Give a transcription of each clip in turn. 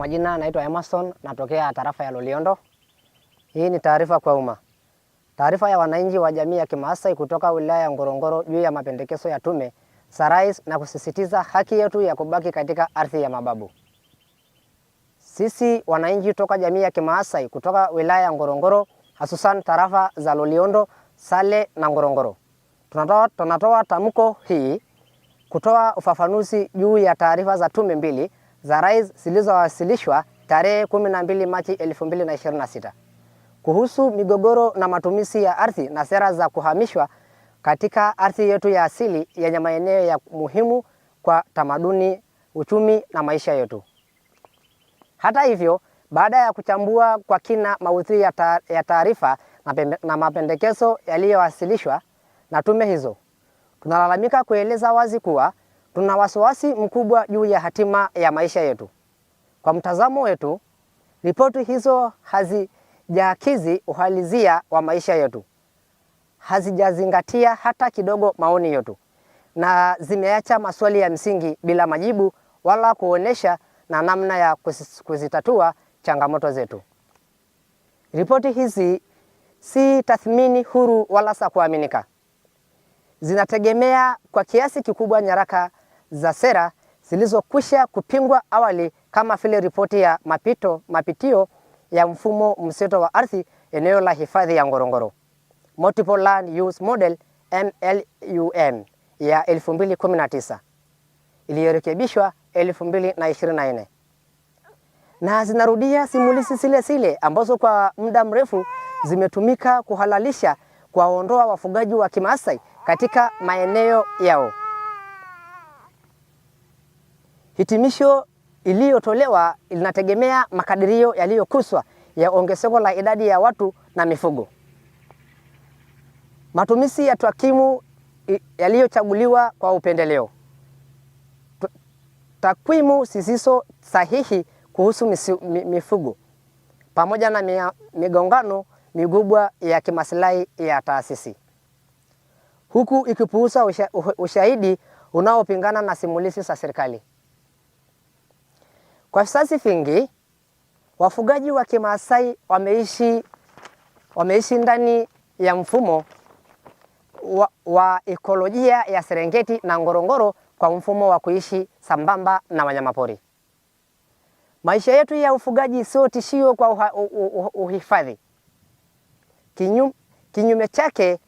majina naitwa Emerson, natokea tarafa ya Loliondo. Hii ni taarifa kwa umma. Taarifa ya wananchi wa jamii ya Kimaasai kutoka wilaya ya Ngorongoro juu ya mapendekezo ya tume za rais na kusisitiza haki yetu ya kubaki katika ardhi ya mababu. Sisi wananchi kutoka jamii ya Kimaasai kutoka wilaya ya Ngorongoro, hususan tarafa za Loliondo, Sale na Ngorongoro, tunatoa tamko hii kutoa ufafanuzi juu ya taarifa za tume mbili za rais zilizowasilishwa tarehe 12 Machi 2026 kuhusu migogoro na matumizi ya ardhi na sera za kuhamishwa katika ardhi yetu ya asili yenye maeneo ya muhimu kwa tamaduni, uchumi na maisha yetu. Hata hivyo, baada ya kuchambua kwa kina maudhui ya taarifa na mapendekezo yaliyowasilishwa na tume hizo, tunalalamika kueleza wazi kuwa tuna wasiwasi mkubwa juu ya hatima ya maisha yetu. Kwa mtazamo wetu, ripoti hizo hazijakidhi uhalisia wa maisha yetu, hazijazingatia hata kidogo maoni yetu, na zimeacha maswali ya msingi bila majibu wala kuonesha na namna ya kuzitatua changamoto zetu. Ripoti hizi si tathmini huru wala za kuaminika. Zinategemea kwa kiasi kikubwa nyaraka za sera zilizokwisha kupingwa awali, kama vile ripoti ya mapitio ya mfumo mseto wa ardhi eneo la hifadhi ya Ngorongoro, Multiple Land Use Model MLUM ya 2019 iliyorekebishwa 2024, na zinarudia simulizi zile ambazo kwa muda mrefu zimetumika kuhalalisha kuwaondoa wafugaji wa Kimaasai katika maeneo yao. Hitimisho iliyotolewa linategemea makadirio yaliyokuswa ya ongezeko la idadi ya watu na mifugo, matumizi ya takwimu yaliyochaguliwa kwa upendeleo, takwimu zisizo sahihi kuhusu mifugo, pamoja na migongano mikubwa ya kimaslahi ya taasisi, huku ikipuuza ushahidi unaopingana na simulizi za serikali. Kwa vizazi vingi, wafugaji wa Kimaasai wameishi ndani ya mfumo wa ekolojia ya Serengeti na Ngorongoro kwa mfumo wa kuishi sambamba na wanyamapori. Maisha yetu ya ufugaji sio tishio kwa uhifadhi. Kinyume chake,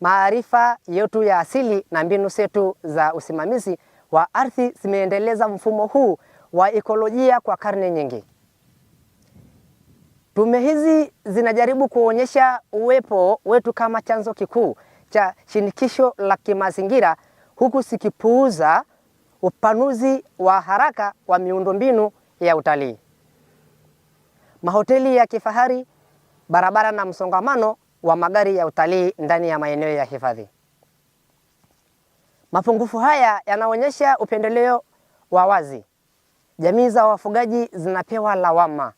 maarifa yetu ya asili na mbinu zetu za usimamizi wa ardhi zimeendeleza mfumo huu wa ekolojia kwa karne nyingi. Tume hizi zinajaribu kuonyesha uwepo wetu kama chanzo kikuu cha shinikisho la kimazingira, huku zikipuuza upanuzi wa haraka wa miundombinu ya utalii, mahoteli ya kifahari, barabara na msongamano wa magari ya utalii ndani ya maeneo ya hifadhi. Mapungufu haya yanaonyesha upendeleo wa wazi. Jamii za wafugaji zinapewa lawama,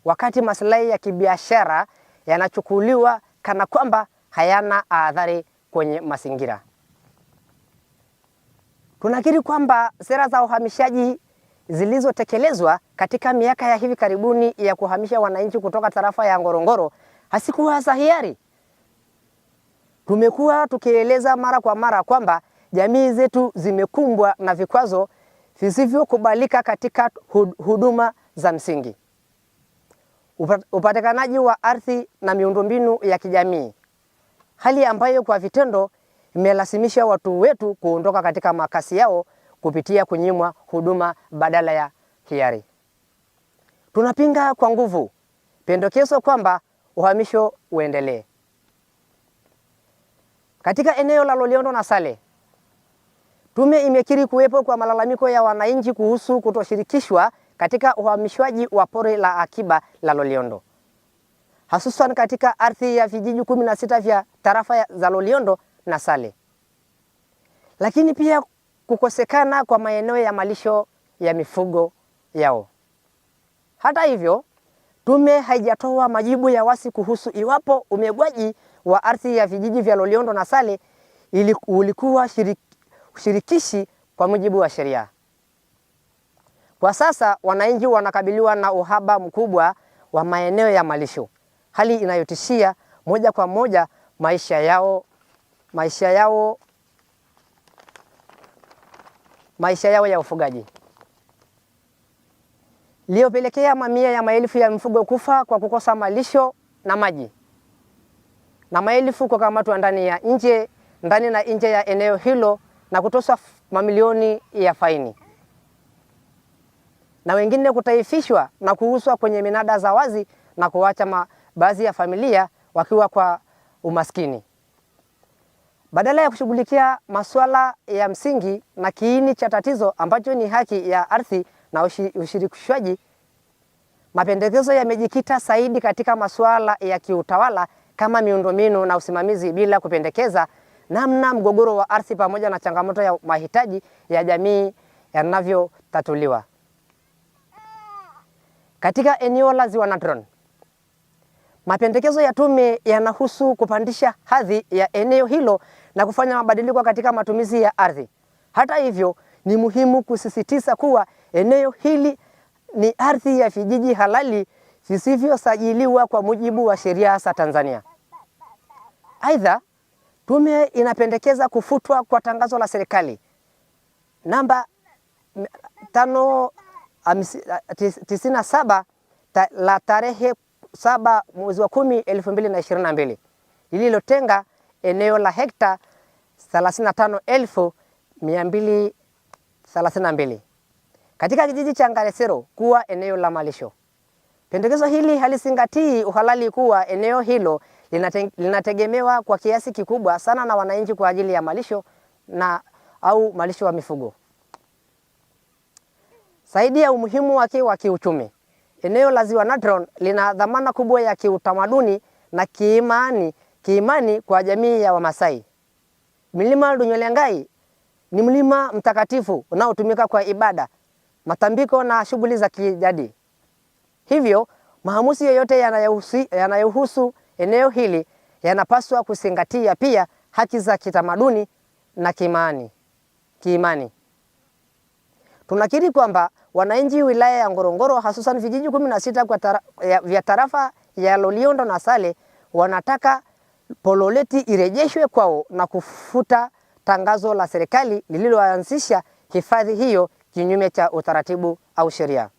wakati maslahi ya kibiashara yanachukuliwa kana kwamba hayana athari kwenye mazingira. Tunakiri kwamba sera za uhamishaji zilizotekelezwa katika miaka ya hivi karibuni ya kuhamisha wananchi kutoka tarafa ya Ngorongoro hasikuwa za hiari. Tumekuwa tukieleza mara kwa mara kwamba jamii zetu zimekumbwa na vikwazo visivyokubalika katika huduma za msingi, upatikanaji wa ardhi na miundombinu ya kijamii, hali ambayo kwa vitendo imelazimisha watu wetu kuondoka katika makazi yao kupitia kunyimwa huduma badala ya hiari. Tunapinga kwa nguvu pendekezo kwamba uhamisho uendelee. Katika eneo la Loliondo na Sale, tume imekiri kuwepo kwa malalamiko ya wananchi kuhusu kutoshirikishwa katika uhamishwaji wa pori la akiba la Loliondo, hususan katika ardhi ya vijiji 16 vya tarafa za Loliondo na Sale, lakini pia kukosekana kwa maeneo ya malisho ya mifugo yao. Hata hivyo, tume haijatoa majibu ya wazi kuhusu iwapo umegwaji wa ardhi ya vijiji vya Loliondo na Sale ulikuwa shirikishi kwa mujibu wa sheria. Kwa sasa wananchi wanakabiliwa na uhaba mkubwa wa maeneo ya malisho, hali inayotishia moja kwa moja maisha yao ya ufugaji, iliyopelekea mamia ya maelfu ya mifugo kufa kwa kukosa malisho na maji, na maelfu kukamatwa ndani na nje ya eneo hilo na kutoswa mamilioni ya faini, na wengine kutaifishwa na kuuzwa kwenye minada za wazi na kuacha baadhi ya familia wakiwa kwa umaskini. Badala ya kushughulikia masuala ya msingi na kiini cha tatizo ambacho ni haki ya ardhi na ushirikishwaji, mapendekezo yamejikita zaidi katika masuala ya kiutawala kama miundombinu na usimamizi, bila kupendekeza namna mgogoro wa ardhi pamoja na changamoto ya mahitaji ya jamii yanavyotatuliwa. Katika eneo la Ziwa Natron, mapendekezo ya tume yanahusu kupandisha hadhi ya eneo hilo na kufanya mabadiliko katika matumizi ya ardhi. Hata hivyo, ni muhimu kusisitiza kuwa eneo hili ni ardhi ya vijiji halali visivyosajiliwa kwa mujibu wa sheria za Tanzania. Aidha, tume inapendekeza kufutwa kwa tangazo la serikali namba 597 la tarehe 7 mwezi wa 10 2022 lililotenga eneo la hekta 35,232 katika kijiji cha Ngaresero kuwa eneo la malisho. Pendekezo hili halizingatii uhalali kuwa eneo hilo linategemewa kwa kiasi kikubwa sana na wananchi kwa ajili ya malisho au malisho wa mifugo. Zaidi ya umuhimu wake wa kiuchumi, eneo la Ziwa Natron lina dhamana kubwa ya kiutamaduni na kiimani kwa jamii ya Wamasai. Mlima Lunyolengai ni mlima mtakatifu unaotumika kwa ibada, matambiko na shughuli za kijadi. Hivyo, maamuzi yoyote yanayohusu eneo hili yanapaswa kuzingatia pia haki za kitamaduni na kiimani. Tunakiri kwamba wananchi wilaya ya Ngorongoro, hususan vijiji 16 vya tarafa ya Loliondo na Sale, wanataka Pololeti irejeshwe kwao na kufuta tangazo la serikali lililoanzisha hifadhi hiyo kinyume cha utaratibu au sheria.